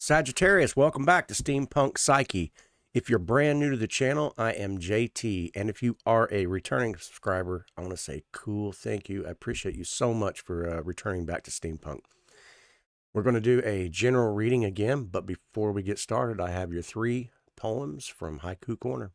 Sagittarius, welcome back to Steampunk Psyche. If you're brand new to the channel, I am JT. And if you are a returning subscriber, I want to say cool, thank you. I appreciate you so much for returning back to Steampunk. We're going to do a general reading again, but before we get started, I have your 3 poems from Haiku Corner.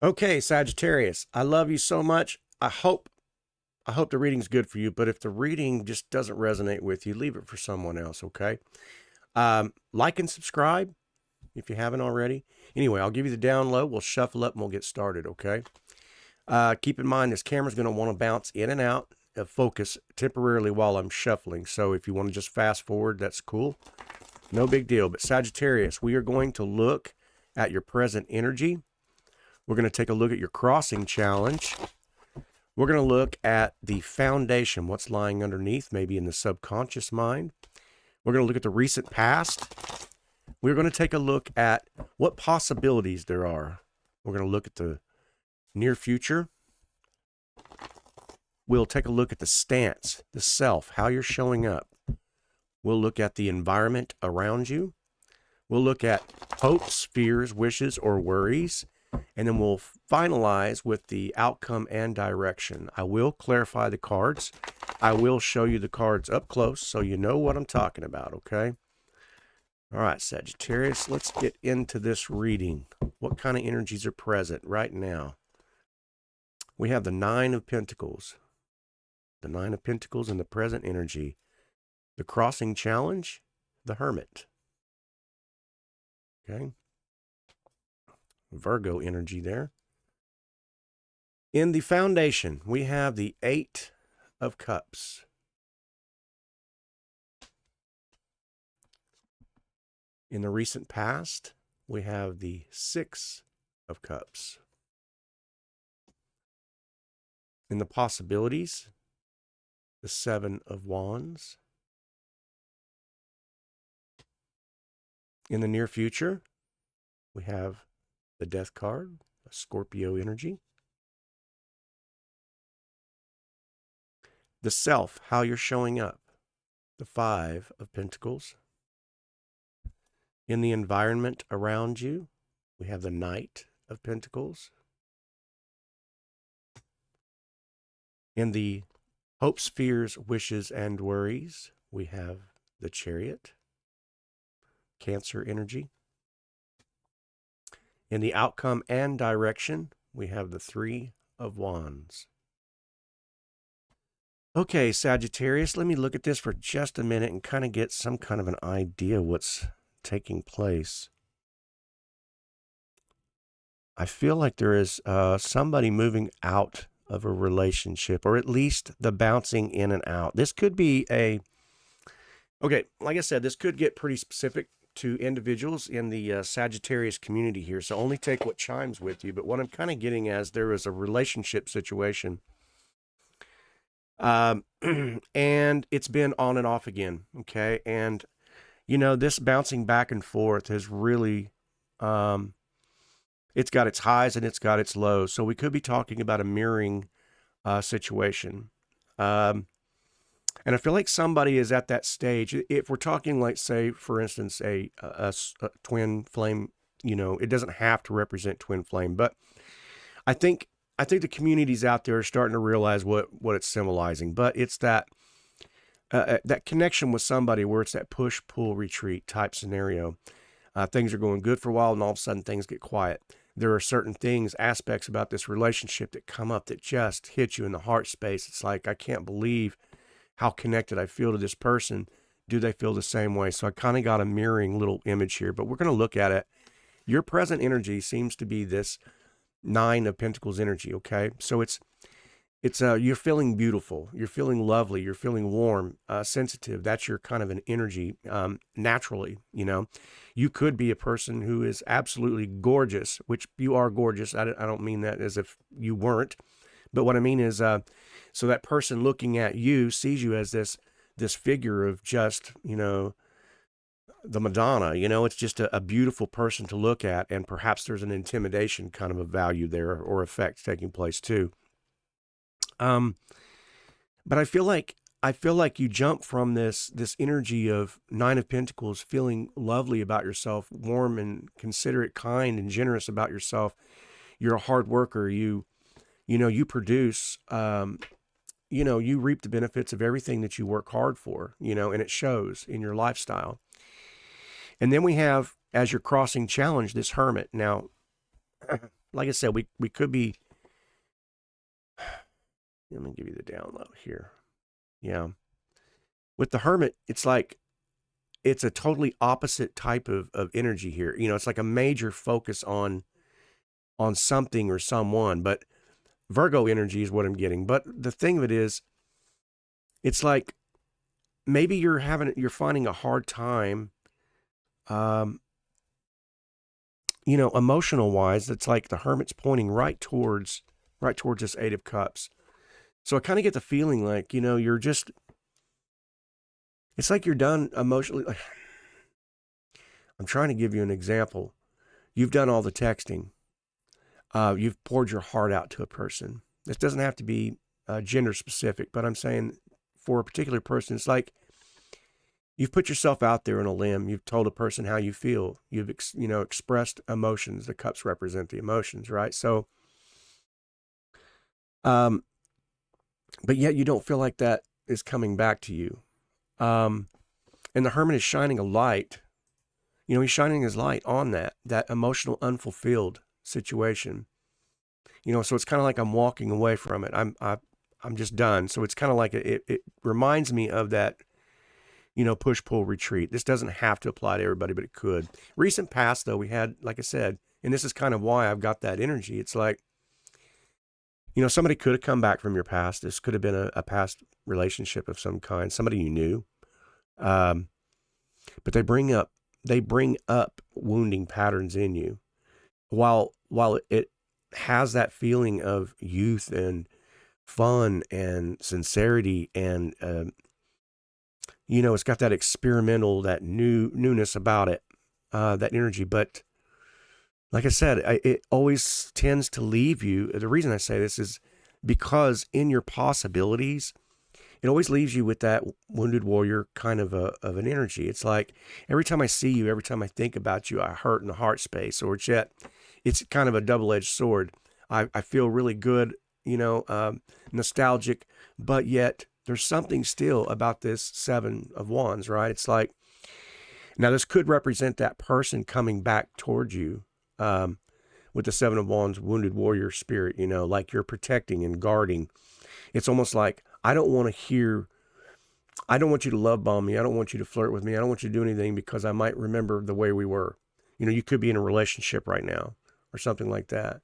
Okay, Sagittarius, I love you so much. I hope the reading's good for you, but if the reading just doesn't resonate with you, leave it for someone else, okay? Like and subscribe if you haven't already. Anyway, I'll give you the down low. We'll shuffle up and we'll get started, okay? Keep in mind, this camera's going to want to bounce in and out of focus temporarily while I'm shuffling. So if you want to just fast forward, that's cool. No big deal. But Sagittarius, we are going to look at your present energy. We're going to take a look at your crossing challenge. We're going to look at the foundation, what's lying underneath, maybe in the subconscious mind. We're going to look at the recent past. We're going to take a look at what possibilities there are. We're going to look at the near future. We'll take a look at the stance, the self, how you're showing up. We'll look at the environment around you. We'll look at hopes, fears, wishes, or worries. And then we'll finalize with the outcome and direction. I will clarify the cards. I will show you the cards up close so you know what I'm talking about, okay? All right, Sagittarius, let's get into this reading. What kind of energies are present right now? We have the 9 of Pentacles. The 9 of Pentacles in the present energy. The crossing challenge, the Hermit. Okay? Virgo energy there. In the foundation, we have the 8 of Cups. In the recent past, we have the 6 of Cups. In the possibilities, the 7 of Wands. In the near future, we have the Death card, a Scorpio energy. The self, how you're showing up, the 5 of Pentacles. In the environment around you, we have the Knight of Pentacles. In the hopes, fears, wishes, and worries, we have the Chariot, Cancer energy. In the outcome and direction, we have the 3 of Wands. Okay, Sagittarius, let me look at this for just a minute and kind of get some kind of an idea what's taking place. I feel like there is somebody moving out of a relationship, or at least the bouncing in and out. This could be okay, like I said, this could get pretty specific to individuals in the Sagittarius community here, so only take what chimes with you. But what I'm kind of getting as there is a relationship situation, and it's been on and off again, okay? And, you know, this bouncing back and forth has really, it's got its highs and it's got its lows, so we could be talking about a mirroring situation. And I feel like somebody is at that stage. If we're talking, like, say, for instance, a twin flame, you know, it doesn't have to represent twin flame, but I think the communities out there are starting to realize what it's symbolizing. But it's that that connection with somebody where it's that push, pull, retreat type scenario. Things are going good for a while, and all of a sudden things get quiet. There are certain things, aspects about this relationship that come up that just hit you in the heart space. It's like, I can't believe how connected I feel to this person. Do they feel the same way? So I kind of got a mirroring little image here, but we're going to look at it. Your present energy seems to be this 9 of Pentacles energy, okay? So it's you're feeling beautiful, you're feeling lovely, you're feeling warm, sensitive. That's your kind of an energy naturally, you know. You could be a person who is absolutely gorgeous, which you are gorgeous. I don't mean that as if you weren't, but what I mean is, so that person looking at you sees you as this figure of just, you know, the Madonna, you know, it's just a beautiful person to look at, and perhaps there's an intimidation kind of a value there or effect taking place too. But I feel like you jump from this energy of 9 of Pentacles, feeling lovely about yourself, warm and considerate, kind and generous about yourself. You're a hard worker. You produce, you reap the benefits of everything that you work hard for, you know, and it shows in your lifestyle. And then we have, as you're crossing challenge, this Hermit. Now, like I said, we could be, let me give you the download here. Yeah. With the Hermit, it's like, it's a totally opposite type of energy here. You know, it's like a major focus on something or someone, but Virgo energy is what I'm getting. But the thing of it is, it's like maybe you're finding a hard time, emotional wise. It's like the Hermit's pointing right towards this 8 of Cups. So I kind of get the feeling like, you're just, it's like you're done emotionally. I'm trying to give you an example. You've done all the texting. You've poured your heart out to a person. This doesn't have to be gender specific, but I'm saying for a particular person, it's like you've put yourself out there on a limb. You've told a person how you feel. You've, expressed emotions. The cups represent the emotions, right? So, but yet you don't feel like that is coming back to you. And the Hermit is shining a light. He's shining his light on that emotional unfulfilled situation. So it's kind of like I'm walking away from it. I'm just done. So it's kind of like it reminds me of that, push, pull, retreat. This doesn't have to apply to everybody, but it could. Recent past, though, we had, like I said, and this is kind of why I've got that energy. It's like, somebody could have come back from your past. This could have been a past relationship of some kind, somebody you knew. But they bring up wounding patterns in you. While it has that feeling of youth and fun and sincerity and, it's got that experimental, that newness about it, that energy. But like I said, it always tends to leave you. The reason I say this is because in your possibilities, it always leaves you with that wounded warrior kind of an energy. It's like every time I see you, every time I think about you, I hurt in the heart space, or it's kind of a double-edged sword. I feel really good, nostalgic, but yet there's something still about this 7 of Wands, right? It's like, now this could represent that person coming back towards you, with the 7 of Wands, wounded warrior spirit, like you're protecting and guarding. It's almost like, I don't want you to love bomb me. I don't want you to flirt with me. I don't want you to do anything because I might remember the way we were. You could be in a relationship right now or something like that.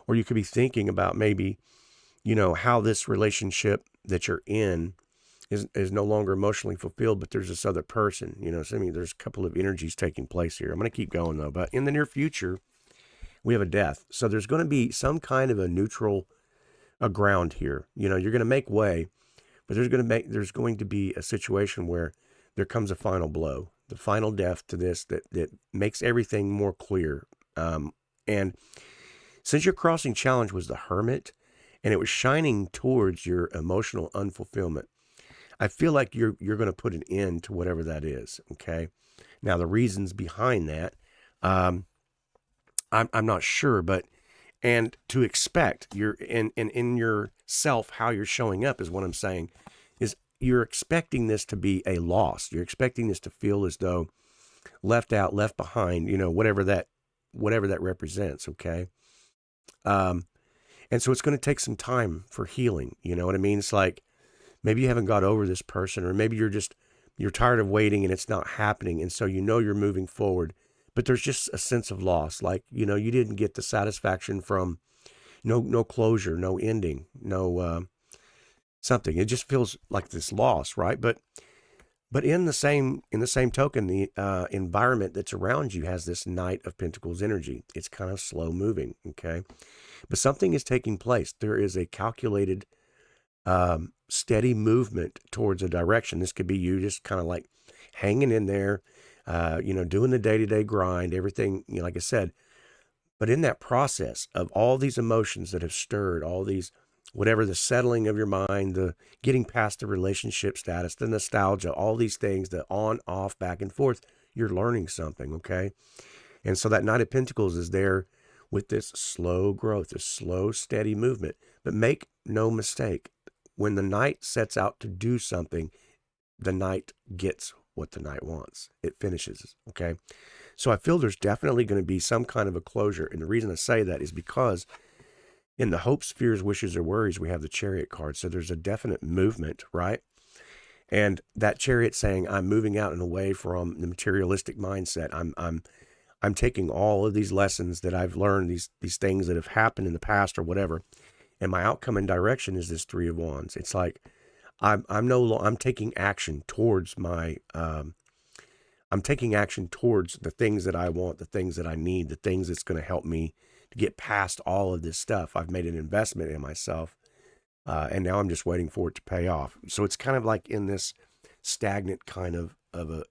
Or you could be thinking about maybe, how this relationship that you're in is no longer emotionally fulfilled, but there's this other person, so there's a couple of energies taking place here. I'm going to keep going though, but in the near future, we have a death. So there's going to be some kind of a neutral ground here. You're going to make way, but there's going to be a situation where there comes a final blow, the final death to this that makes everything more clear. And since your crossing challenge was the Hermit, and it was shining towards your emotional unfulfillment, I feel like you're going to put an end to whatever that is. Okay. Now the reasons behind that, I'm not sure, but, and to expect in yourself, how you're showing up is what I'm saying, is you're expecting this to be a loss. You're expecting this to feel as though left out, left behind, whatever that represents, okay? And so it's going to take some time for healing, you know what I mean? It's like maybe you haven't got over this person, or maybe you're tired of waiting and it's not happening, and so you're moving forward, but there's just a sense of loss, like, you didn't get the satisfaction from no closure, no ending, no something. It just feels like this loss, right? But in the same token, the environment that's around you has this Knight of Pentacles energy. It's kind of slow moving, okay? But something is taking place. There is a calculated, steady movement towards a direction. This could be you just kind of like hanging in there, doing the day-to-day grind, everything, like I said. But in that process of all these emotions that have stirred, all these, whatever, the settling of your mind, the getting past the relationship status, the nostalgia, all these things, the on, off, back and forth, you're learning something, okay? And so that Knight of Pentacles is there with this slow growth, this slow, steady movement. But make no mistake, when the Knight sets out to do something, the Knight gets what the Knight wants. It finishes, okay? So I feel there's definitely going to be some kind of a closure. And the reason I say that is because in the hopes, fears, wishes, or worries, we have the Chariot card. So there's a definite movement, right? And that Chariot saying, I'm moving out and away from the materialistic mindset. I'm taking all of these lessons that I've learned, these things that have happened in the past or whatever, and my outcome and direction is this Three of Wands. It's like I'm taking action towards I'm taking action towards the things that I want, the things that I need, the things that's going to help me to get past all of this stuff. I've made an investment in myself, and now I'm just waiting for it to pay off. So it's kind of like in this stagnant kind of a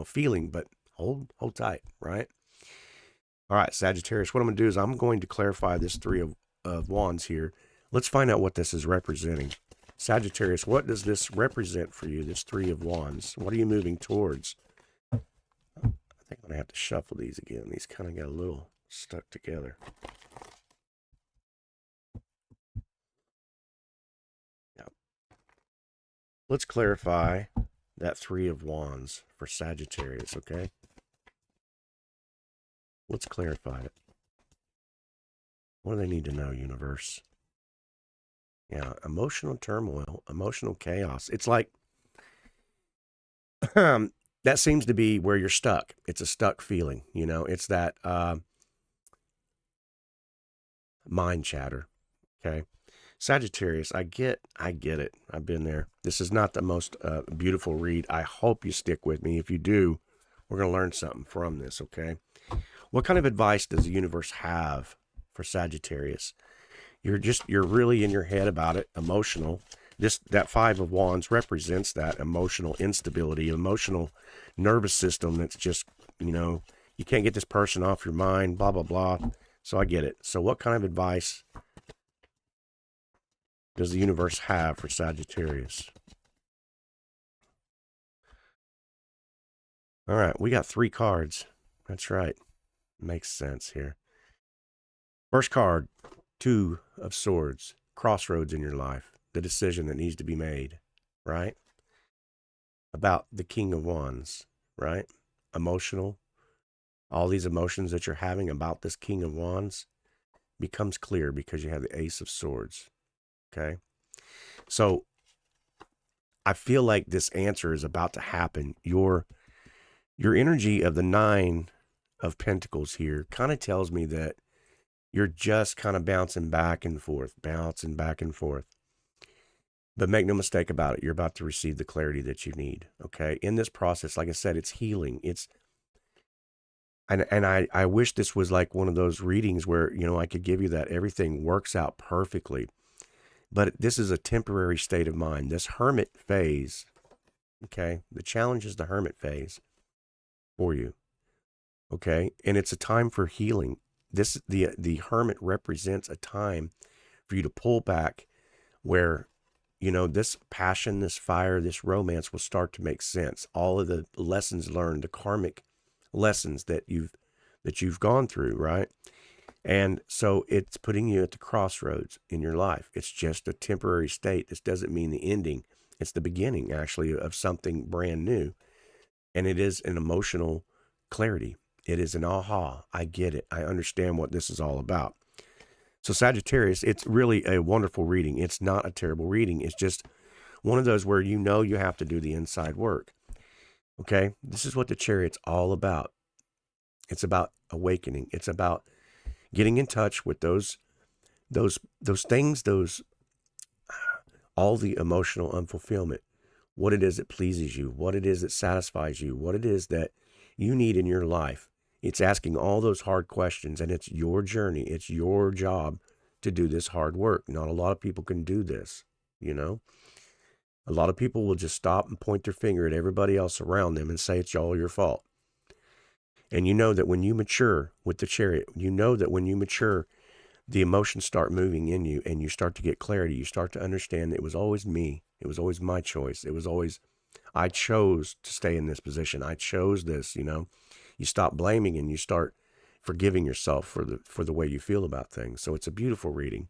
feeling, but hold tight, right? All right, Sagittarius, what I'm going to do is I'm going to clarify this Three of Wands here. Let's find out what this is representing. Sagittarius, what does this represent for you, this Three of Wands? What are you moving towards? I think I'm going to have to shuffle these again. These kind of got a little stuck together. Yeah. Let's clarify that Three of Wands for Sagittarius, okay? Let's clarify it. What do they need to know, universe? Yeah, emotional turmoil, emotional chaos. It's like, that seems to be where you're stuck. It's a stuck feeling, it's that mind chatter, okay? Sagittarius, I get it. I've been there. This is not the most beautiful read. I hope you stick with me. If you do, we're going to learn something from this, okay? What kind of advice does the universe have for Sagittarius? You're really in your head about it, emotional. That Five of Wands represents that emotional instability, emotional nervous system that's just, you can't get this person off your mind, blah, blah, blah. So I get it. So what kind of advice does the universe have for Sagittarius? All right, we got 3 cards. That's right. Makes sense here. First card, Two of Swords, crossroads in your life, the decision that needs to be made, right? About the King of Wands, right? Emotional, all these emotions that you're having about this King of Wands becomes clear because you have the Ace of Swords, okay? So I feel like this answer is about to happen. Your energy of the Nine of Pentacles here kind of tells me that you're just kind of bouncing back and forth. But make no mistake about it, you're about to receive the clarity that you need, okay? In this process, like I said, it's healing. And I wish this was like one of those readings where, I could give you that everything works out perfectly. But this is a temporary state of mind. This hermit phase, okay? The challenge is the hermit phase for you, okay? And it's a time for healing. The hermit represents a time for you to pull back where, this passion, this fire, this romance will start to make sense. All of the lessons learned, the karmic lessons that you've gone through, right? And so it's putting you at the crossroads in your life. It's just a temporary state. This doesn't mean the ending. It's the beginning, actually, of something brand new. And it is an emotional clarity. It is an aha. I get it. I understand what this is all about. So Sagittarius, it's really a wonderful reading. It's not a terrible reading. It's just one of those where you know you have to do the inside work. Okay? This is what the Chariot's all about. It's about awakening. It's about getting in touch with those things, all the emotional unfulfillment, what it is that pleases you, what it is that satisfies you, what it is that you need in your life. It's asking all those hard questions, and it's your journey. It's your job to do this hard work. Not a lot of people can do this, you know? A lot of people will just stop and point their finger at everybody else around them and say it's all your fault. And you know that when you mature with the Chariot, you know that when you mature, the emotions start moving in you and you start to get clarity. You start to understand that it was always me. It was always my choice. It was always, I chose to stay in this position. I chose this, you know. You stop blaming and you start forgiving yourself for the way you feel about things. So it's a beautiful reading.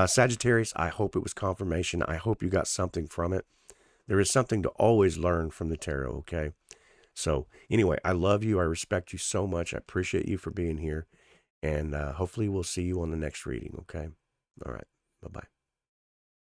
Sagittarius, I hope it was confirmation. I hope you got something from it. There is something to always learn from the tarot, okay? So anyway, I love you. I respect you so much. I appreciate you for being here. And hopefully we'll see you on the next reading, okay? All right. Bye-bye.